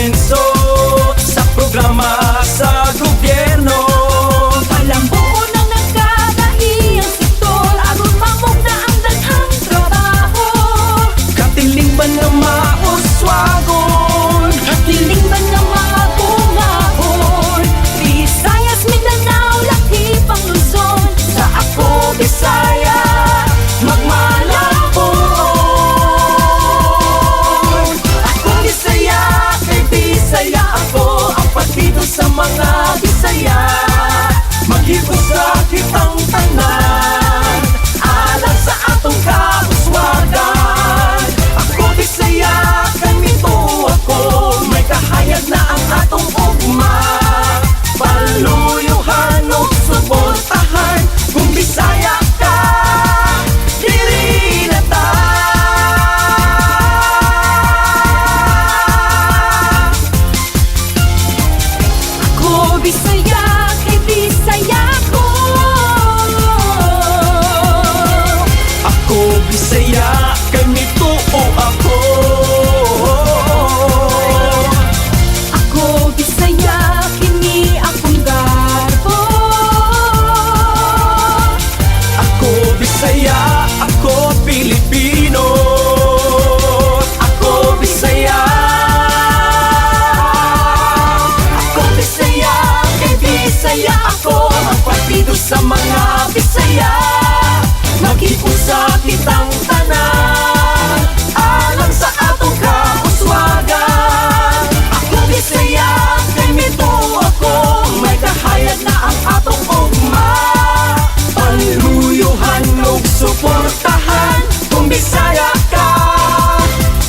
asenso sa programa sa gobyerno. Palambuo ng nagkadaiyang sektor, aron mamugna ang daghang trabaho. Katiling ba na mauswagon? Katiling ba na mabungahon? Visayas, Mindanao, laki pang Luzon. Sa ako Bisaya magmalabon. Ako Bisaya kay Bisaya ako, ang partido sa mga Bisaya. Maghibos sa kitang tanan, alang sa atong kauswagan. Ako Bisaya kami to ako, may kahayag na ang atong ugma. Paluyuhan o suportahan, kung Bisaya ka, diri na ta. Ako Bisaya kay Bisaya ko. Ako Bisaya kay mituo ako. Ako Bisaya, kini akong garbo. Ako Bisaya, ako Pilipino. Ako Bisaya. Ako Bisaya kay Bisaya ako, ang partido sa mga Bisaya. Mag-iusa kitang tanan, alang sa atong kauswagan. Ako Bisaya kay mituo ako, may kahayag na ang atong ugma. Paluyuhan ug suportahan, kung Bisaya ka,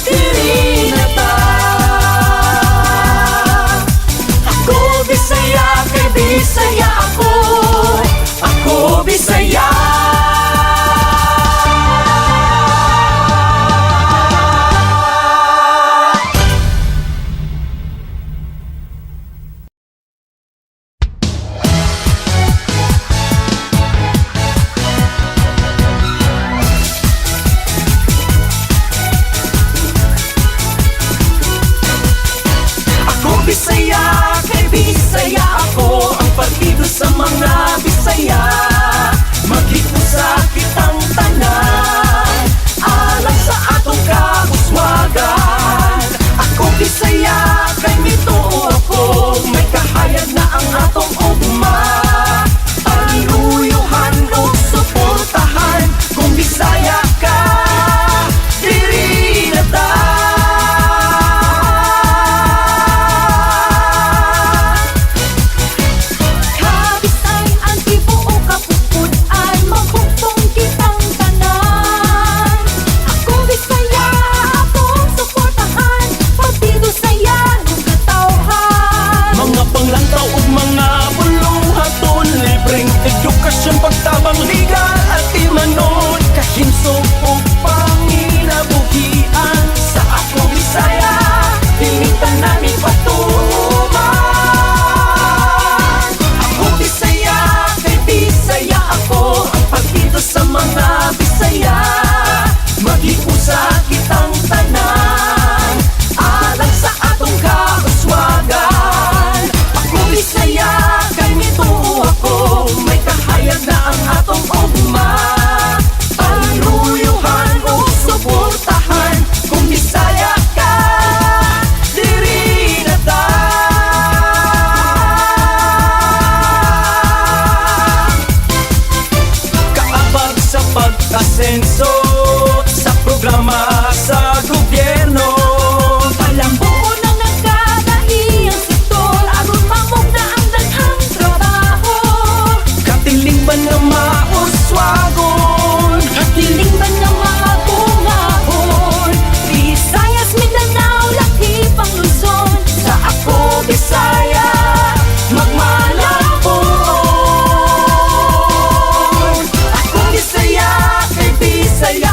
diri na ta. Ako Bisaya kay Bisaya ako, ako Bisaya. Ako Bisaya kay Bisaya ako, ang partido sa mga Bisaya. Mag-iusa kitang tanan, alang sa atong kauswagan. Ako Bisaya kay mituo ako, may kahayag na ang atong ugma. Paluyuhan ug suportahan, kung Bisaya ka, diri na ta. Kabisay ang tibuok kapupunan, maghugtong kitang tanan. Ako Bisaya, akong suportahan, partido saya ng katawhan. Mga panglantaw ug mga buluhaton, libreng edukasyon, pagtabang legal at imanon. Kahimsog ug panginabuhian, sa ako Bisaya dining tanan ipatuman. Ako Bisaya kay Bisaya ako, ang partido sa mga Bisaya. Mag-iusa kitang tanan, alang sa atong kauswagan. Ako Bisaya kay mituo ako, may kahayag na ang atong ugma. Paluyuhan ug suportahan, kung Bisaya ka, diri na ta. Kaabag sa pag-asenso sa programa sa gobyerno. Palambuo ng nagkadaiyang sektor, aron mamugna ang daghang trabaho. Katiling ba na mauswagon? Katiling ba na mabungahon? Visayas, Mindanao, laki pang Luzon. Sa ako Bisaya magmalabon. Ako Bisaya kay Bisaya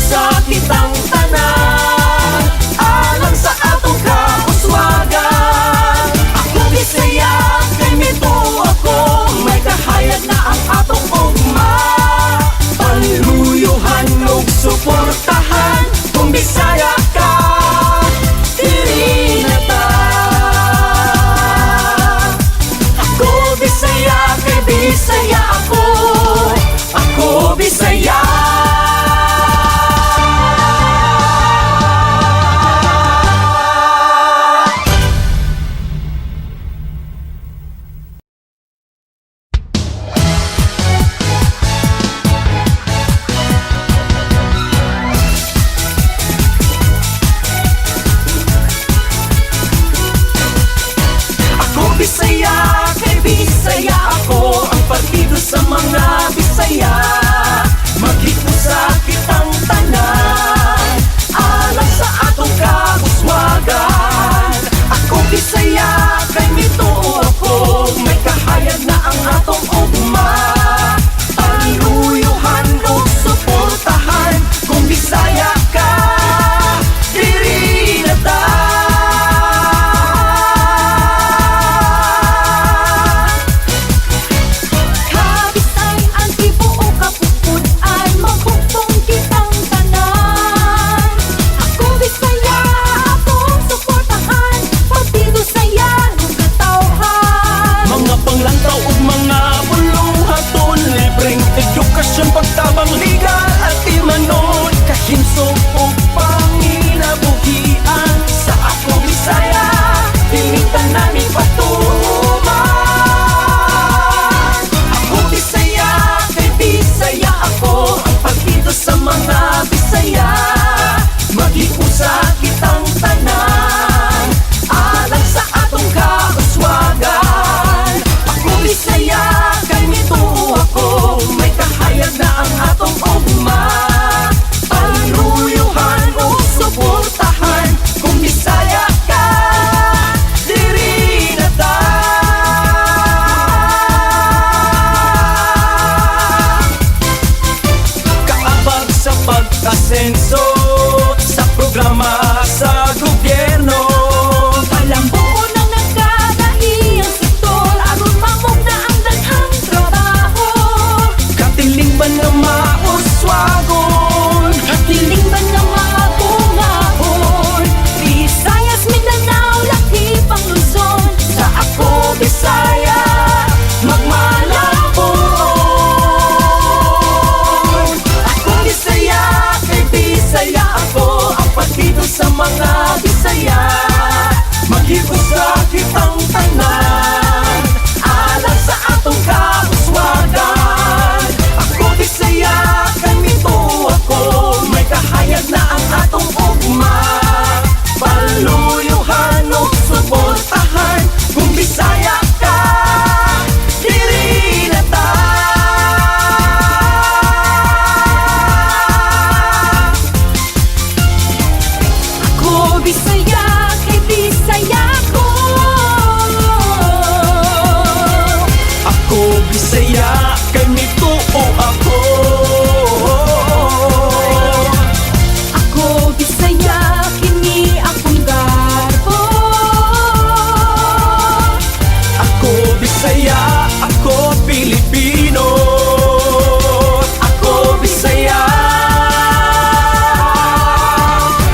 Magiusa kitang tanan alang sa atong kauswagan. Ako Bisaya kay mito ako, may kahayag na ang atong ugma. Paluyuhan ug suportahan, kung Bisaya ka diri na ta. Ako Bisaya kay Bisaya ako, ako Bisaya. Bisaya kay Bisaya ako, ang partido sa mga Bisaya. Maghiusa kitang tanan alang sa atong kauswagan. Ako Bisaya kay mituo ako, may kahayag na ang atong ugma. Paluyuhan ug suportahan, kung Bisaya ka diri na ta. Kabisay ang tibuok kapupunan, magbuktong kitang tanan. Ako Bisaya, akong suportahan, partido saya nung katawhan. Mga panglantaw ug mga buluhaton, libreng edukasyon, pagtabang legal at timanon, kahinsog ug panginabuhian. Sa ako Bisaya, hinitan namin patuman. Ako Bisaya kay Bisaya ako, ang partido sa mga Bisaya. Maghiusa kitang tanan alang sa atong kauswagan. Ako Bisaya kay mituo ako, may kahayag na ang atong ugma. Paluyuhan ug suportahan, kung Bisaya ka diri na ta. Kaabag sa pag-asenso sa programa sa gobyerno. Palambuo ng nagkadaiyang sektor, aron mamog na ang daghang trabaho. Katiling ba na mauswagon? Katiling ba nga mga bungahon? Visayas, Mindanao, Laki, Pangluzon. Sa ako Bisaya magmalabon. Ako Bisaya kay Bisaya ako, ang partido sa mga Bisaya. Maghiusa kitang tanan alang sa atong kauswagan. Ako Bisaya kay mituo ako, may kahayag na ang atong ugma. Paluyuhan ug suportahan, kung Bisaya ka diri na ta. Ako Bisaya kay Bisaya ako. Ako Bisaya kay mituo ako. Ako Bisaya, kini akong garbo. Ako Bisaya, ako Pilipino. Ako Bisaya.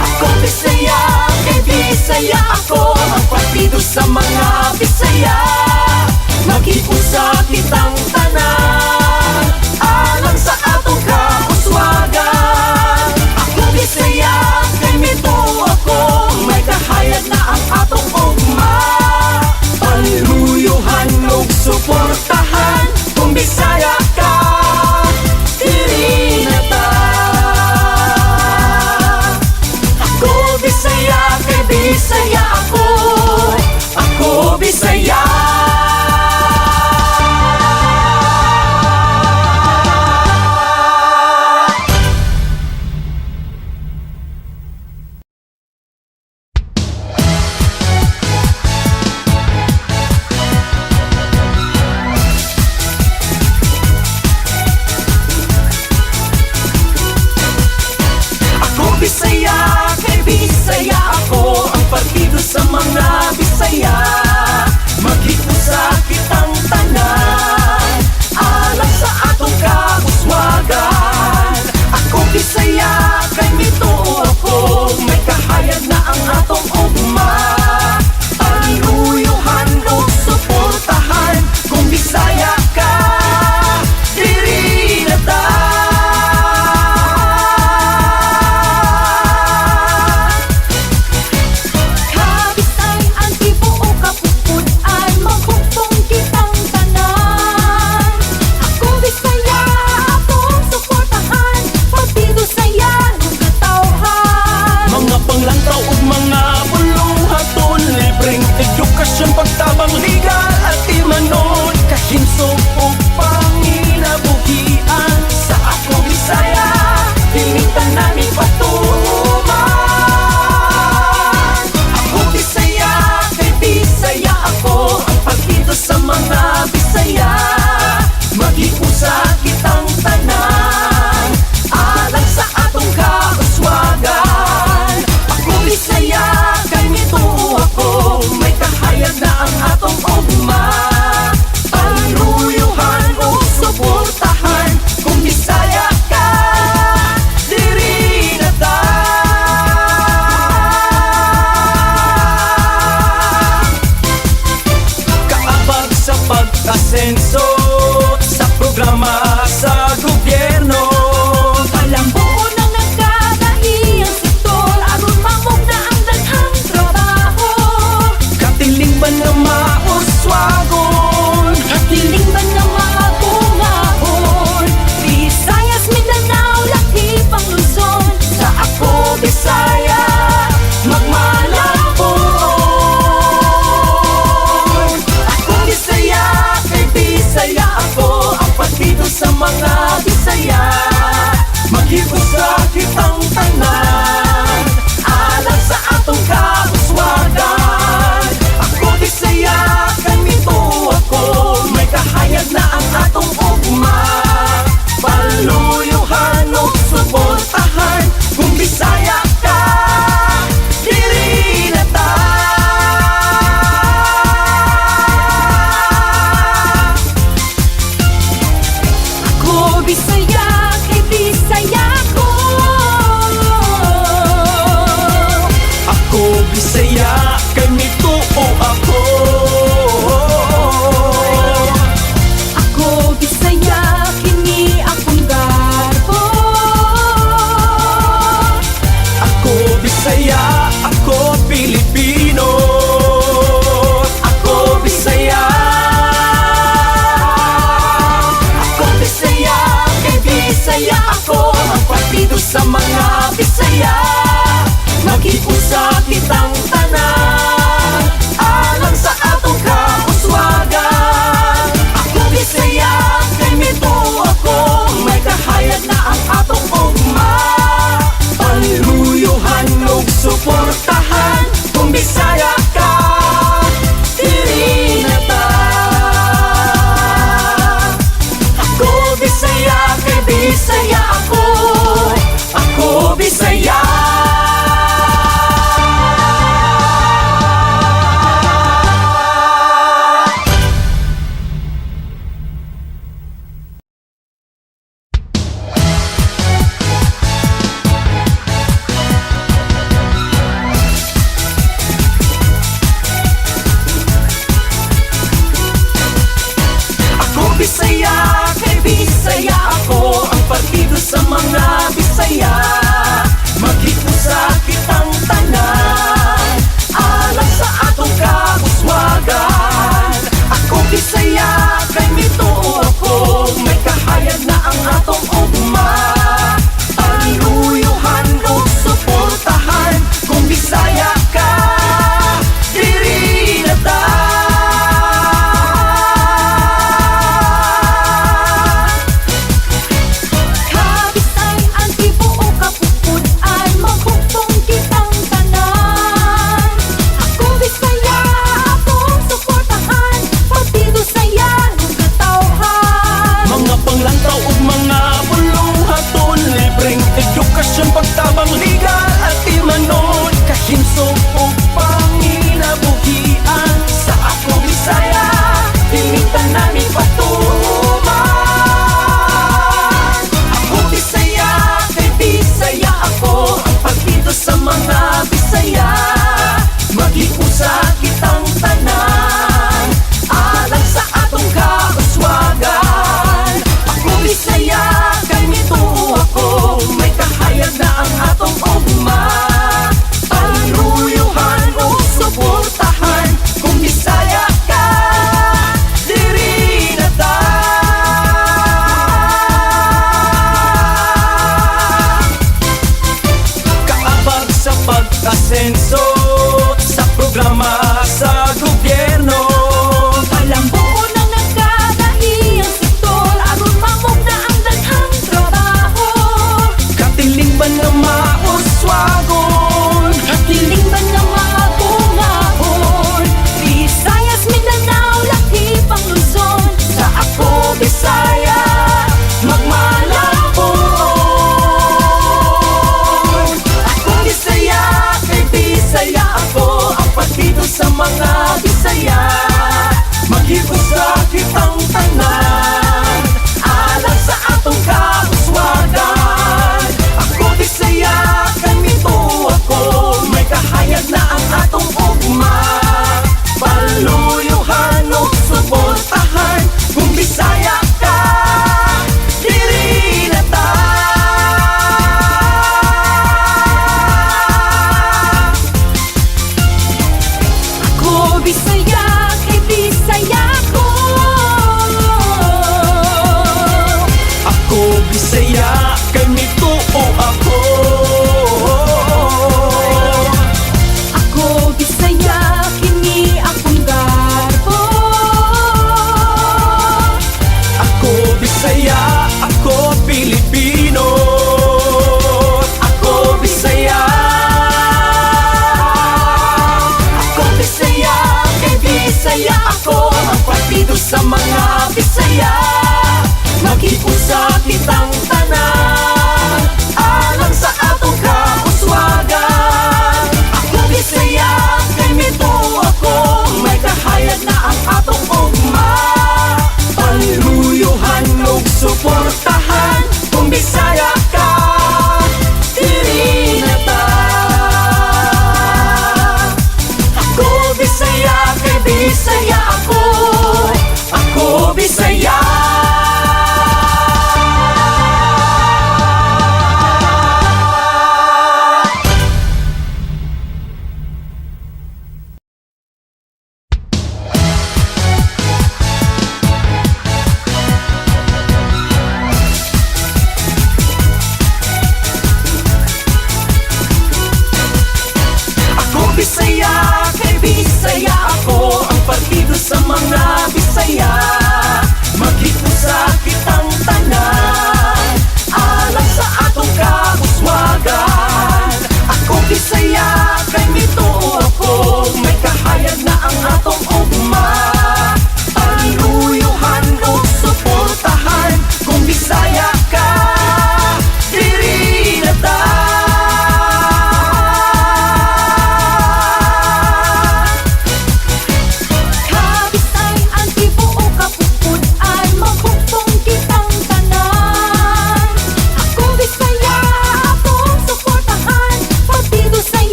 Ako Bisaya kay Bisaya ako, ang partido sa mga Bisaya. Maghiusa kitang tanan alang sa atong kauswagan. Ako Bisaya kay mituo ako, may kahayag na ang atong ugma. Paluyuhan ug suportahan, kung Bisaya ka diri na ta. Ako Bisaya kay Bisaya ako, ako Bisaya. man nga mauswagon, Hiling man nga mga bungahon, Visayas, Mindanao, lahi pang Luzon. sa ako Bisaya magmalabon. Ako Bisaya, kay Bisaya ako, ang partido sa mga Bisaya. Maghigos sa kitang tanan, alang sa atong kauswagan. Ako Bisaya, kami to ako, may kahayag na ang atong ugma. Paluyuhan o suportahan, kung Bisaya ka, diri na ta. Ako Bisaya, kay Bisaya ko. Ako Bisaya, kay mituo ako. Ako Bisaya, kini akong garbo. Ako Bisaya, ako Pilipino. Ako Bisaya. Ako Bisaya, kay Bisaya ako, ang partido sa mga Bisaya. Mag-iusa kitang tanan, alang sa atong kauswagan. Ako Bisaya, kay mituo ako, may kahayag na ang atong ugma. Paluyuhan ug suportahan, kung Bisaya ka, diri na ta. Ako Bisaya, kay Bisaya ako. Ako Bisaya. Ako Bisaya, kay Bisaya ako, ang partido sa mga Bisaya. Mag-iusa kitang tanan, alang sa atong kauswagan. Ako Bisaya, kay mituo ako, may kahayag na ang atong ugma. Paluyuhan ug suportahan, kung Bisaya ka, diri na ta. Kabisay ang tibuok kapupunan, maghugtong kitang tanan.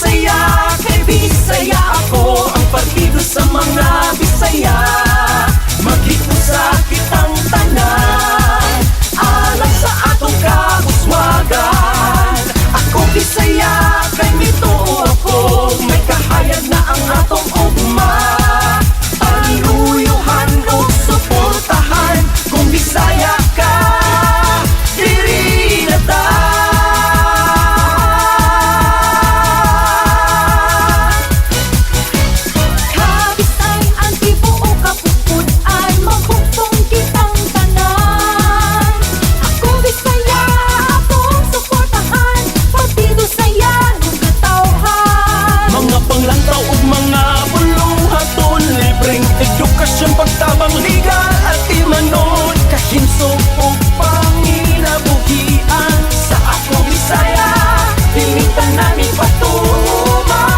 Bisaya, kay Bisaya ako, ang partido sa mga Bisaya. Maghiusa kitang tanan, alang sa atong kahuswagan. Ako Bisaya, kay mituo ako, may kahayag na ang atong ugma. Paluyuhan o suportahan, kung Bisaya ka, diri na ta. Kabisay ang tibuok kapupud ay maghugtong kitang tanan. Ako Bisaya, akong suportahan, partido saya nung katawhan. Mga panglantaw ug mga buluhaton, libreng edukasyon, pagtabang legal at imanon, kahimsog ug panginabuhian. Sa ako Bisaya, dining tanan patuman.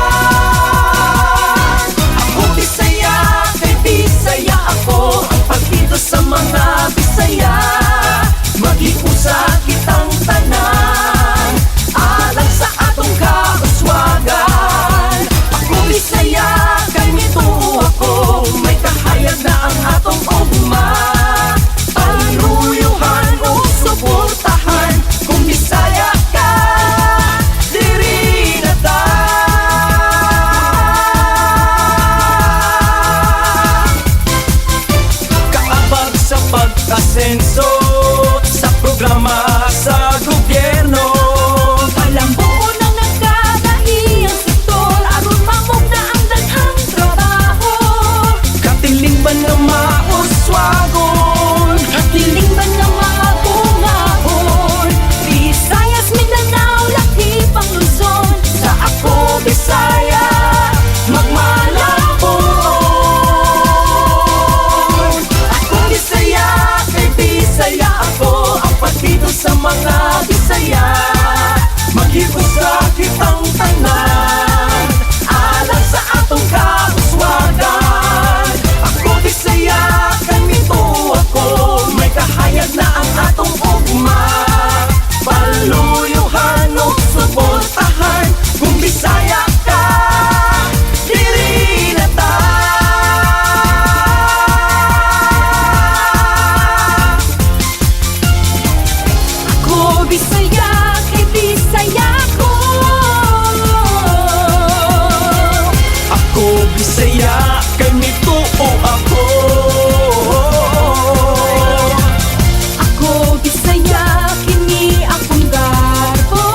Ako Bisaya, kay Bisaya ako, ang partido sa mga Bisaya. Maghiusa kitang tanan, alang sa atong kahuswagan. Ako Bisaya, kay mituo ako, may kahayag na ang atong ugma. Paluyuhan o suportahan, kung Bisaya ka, diri na ta. Kaabag sa pag-asenso, sa programa sa gobyerno. Palambuo nang nagkadahi ang sektor, aron mamog na ang daghang trabaho. Katiling ba na mauswagon? Katiling ba na mga bungahon? Visayas, Mindanao, Laki, Pangluzon. Sa ako Bisaya, magmalabon. Ako Bisaya, kay Bisaya ako, ang partido sa mga Bisaya. Maghiusa kitang tanan, alang sa atong kahuswagan. Ako Bisaya, kay mituo ako, may kahayag na ang atong ugma. Paluyuhan o suportahan, kung Bisaya ka, diri na ta. Ako Bisaya, kay Bisaya ko. Ako Bisaya, kay mituo ako. Ako Bisaya, kini akong garbo.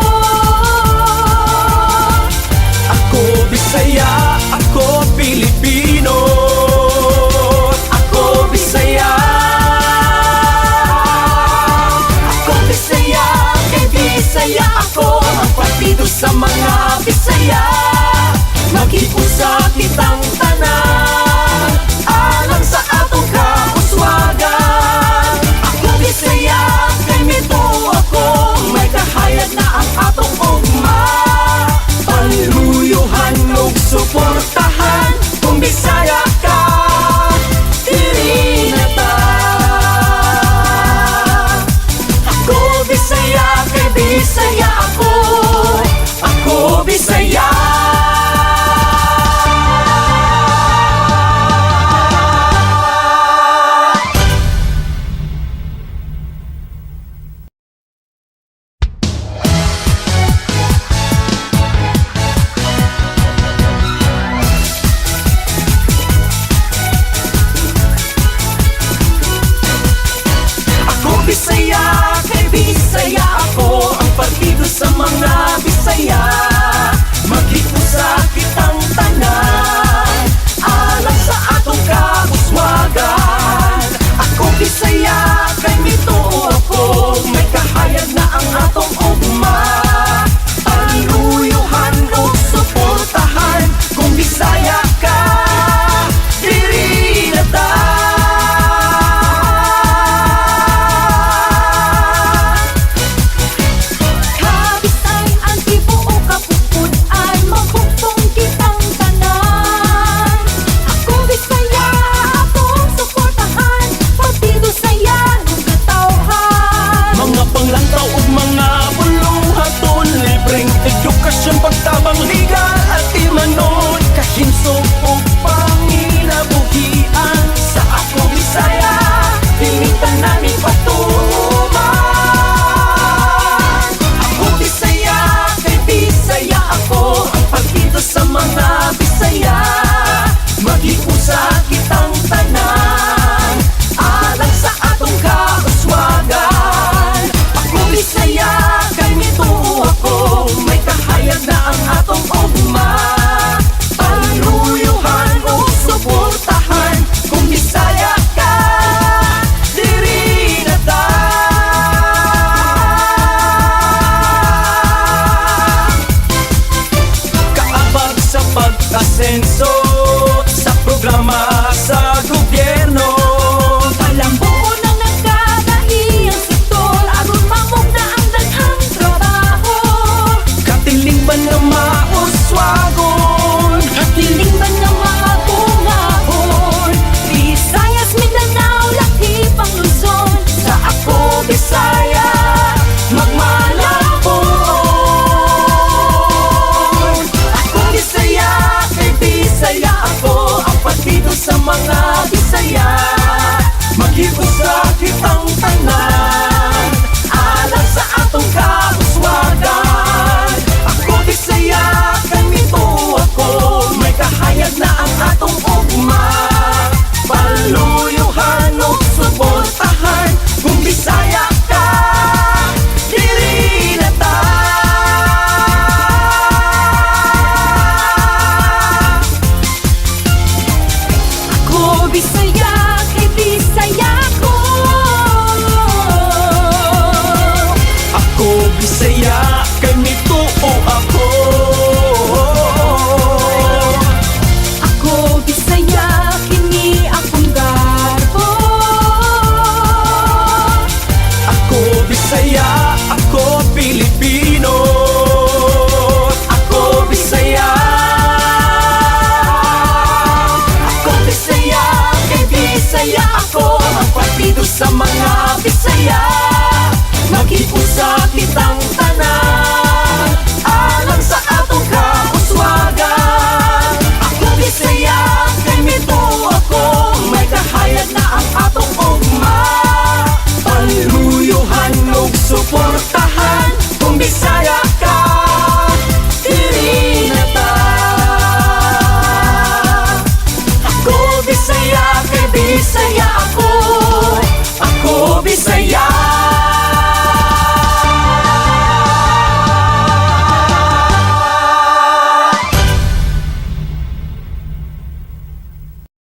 Ako Bisaya, ako Pilipino. Ako Bisaya. Ako Bisaya, kay Bisaya ako, ang partido sa mga Bisaya. Maghiusa kitang tanan, alang sa atong kahuswagan. Ako Bisaya, kay mituo ako, may kahayag na ang atong ugma. Paluyuhan ug suportahan, kung Bisaya ka, diri na ta. Ako Bisaya, kay Bisaya ako, ako Bisaya. Ako Bisaya, kay Bisaya ako, ang partido umasenso sa programa sa gobyerno. Palambuko ng nagkadahiyang sektor aron mamog na ang daghang trabaho. Katiling ba nga mauswagon? Katiling ba nga mga bungahon? Visayas, Mindanao, Laki, Pangluzon. Sa ako Bisaya magmalabon. Ako Bisaya kay Bisaya ako, ang partido sa mga Bisaya. Maghibos sa kitang tanan alang sa atong kauswagan. Ako Bisaya kami to ako, may kahayag na ang atong ugma. Paluyuhan o suportahan, kung Bisaya ka, dili na ta. Ako Bisaya kay Bisaya ko. Ako Bisaya kay mituo ako. Ako Bisaya kini akong garbo. Ako Bisaya, ako Pilipino. Ako Bisaya. Ako Bisaya kay Bisaya ako, ang partido sa mga Bisaya. Mag-iusa kitang tanan alang sa atong kauswagan. Ako Bisaya kay mituo ako, may kahayag na ang atong ugma. Paluyuhan ug suportahan, kung Bisaya